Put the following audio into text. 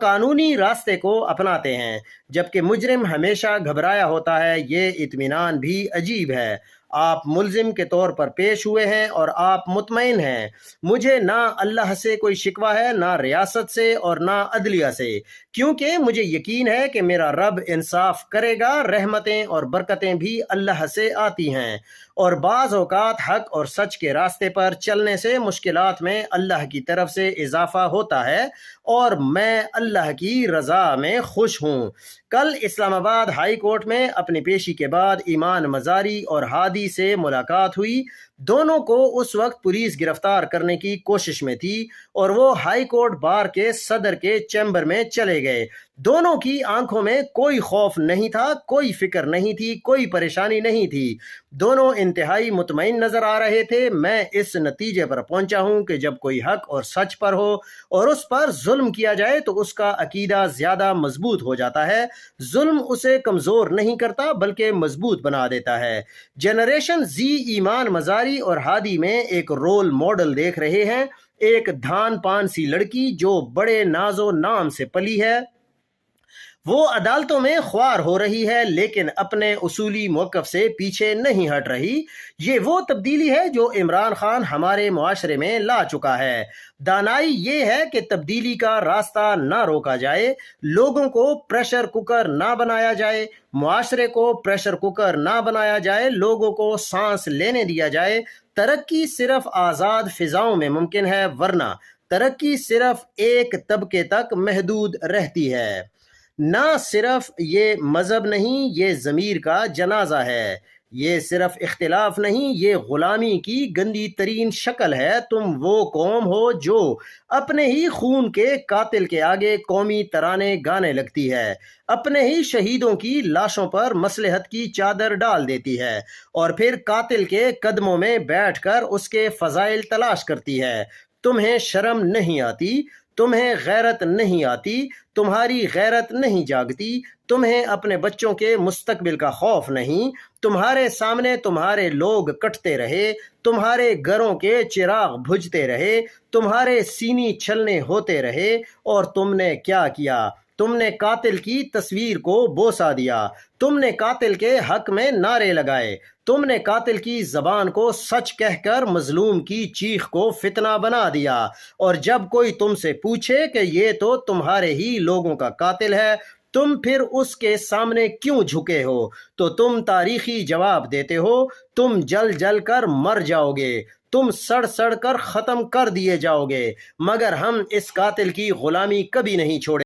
قانونی راستے کو اپناتے ہیں، جبکہ مجرم ہمیشہ گھبرایا ہوتا ہے۔ یہ اطمینان بھی عجیب ہے۔ آپ ملزم کے طور پر پیش ہوئے ہیں اور آپ مطمئن ہیں، مجھے نہ اللہ سے کوئی شکوہ ہے، نہ ریاست سے اور نہ عدلیہ سے، کیونکہ مجھے یقین ہے کہ میرا رب انصاف کرے گا۔ رحمتیں اور برکتیں بھی اللہ سے آتی ہیں، اور بعض اوقات حق اور سچ کے راستے پر چلنے سے مشکلات میں اللہ کی طرف سے اضافہ ہوتا ہے، اور میں اللہ کی رضا میں خوش ہوں۔ کل اسلام آباد ہائی کورٹ میں اپنی پیشی کے بعد ایمان مزاری اور ہادی سے ملاقات ہوئی۔ دونوں کو اس وقت پولیس گرفتار کرنے کی کوشش میں تھی اور وہ ہائی کورٹ بار کے صدر کے چیمبر میں چلے گئے۔ دونوں کی آنکھوں میں کوئی خوف نہیں تھا، کوئی فکر نہیں تھی، کوئی پریشانی نہیں تھی۔ دونوں انتہائی مطمئن نظر آ رہے تھے۔ میں اس نتیجے پر پہنچا ہوں کہ جب کوئی حق اور سچ پر ہو اور اس پر ظلم کیا جائے تو اس کا عقیدہ زیادہ مضبوط ہو جاتا ہے۔ ظلم اسے کمزور نہیں کرتا بلکہ مضبوط بنا دیتا ہے۔ جنریشن زی ایمان مزاری اور ہادی میں ایک رول ماڈل دیکھ رہے ہیں، ایک دھان پان سی لڑکی جو بڑے ناز و نام سے پلی ہے۔ وہ عدالتوں میں خوار ہو رہی ہے لیکن اپنے اصولی موقف سے پیچھے نہیں ہٹ رہی۔ یہ وہ تبدیلی ہے جو عمران خان ہمارے معاشرے میں لا چکا ہے۔ دانائی یہ ہے کہ تبدیلی کا راستہ نہ روکا جائے، لوگوں کو پریشر کوکر نہ بنایا جائے، معاشرے کو پریشر کوکر نہ بنایا جائے، لوگوں کو سانس لینے دیا جائے۔ ترقی صرف آزاد فضاؤں میں ممکن ہے، ورنہ ترقی صرف ایک طبقے تک محدود رہتی ہے۔ نہ صرف یہ مذہب نہیں، یہ ضمیر کا جنازہ ہے۔ یہ صرف اختلاف نہیں، یہ غلامی کی گندی ترین شکل ہے۔ تم وہ قوم ہو جو اپنے ہی خون کے قاتل کے آگے قومی ترانے گانے لگتی ہے، اپنے ہی شہیدوں کی لاشوں پر مصلحت کی چادر ڈال دیتی ہے، اور پھر قاتل کے قدموں میں بیٹھ کر اس کے فضائل تلاش کرتی ہے۔ تمہیں شرم نہیں آتی؟ تمہیں غیرت نہیں آتی؟ تمہاری غیرت نہیں جاگتی؟ تمہیں اپنے بچوں کے مستقبل کا خوف نہیں؟ تمہارے سامنے تمہارے لوگ کٹتے رہے، تمہارے گھروں کے چراغ بجھتے رہے، تمہارے سینی چھلنے ہوتے رہے، اور تم نے کیا کیا؟ تم نے قاتل کی تصویر کو بوسہ دیا، تم نے قاتل کے حق میں نعرے لگائے، تم نے قاتل کی زبان کو سچ کہہ کر مظلوم کی چیخ کو فتنہ بنا دیا، اور جب کوئی تم سے پوچھے کہ یہ تو تمہارے ہی لوگوں کا قاتل ہے، تم پھر اس کے سامنے کیوں جھکے ہو؟ تو تم تاریخی جواب دیتے ہو، تم جل جل کر مر جاؤ گے، تم سڑ سڑ کر ختم کر دیے جاؤ گے، مگر ہم اس قاتل کی غلامی کبھی نہیں چھوڑیں۔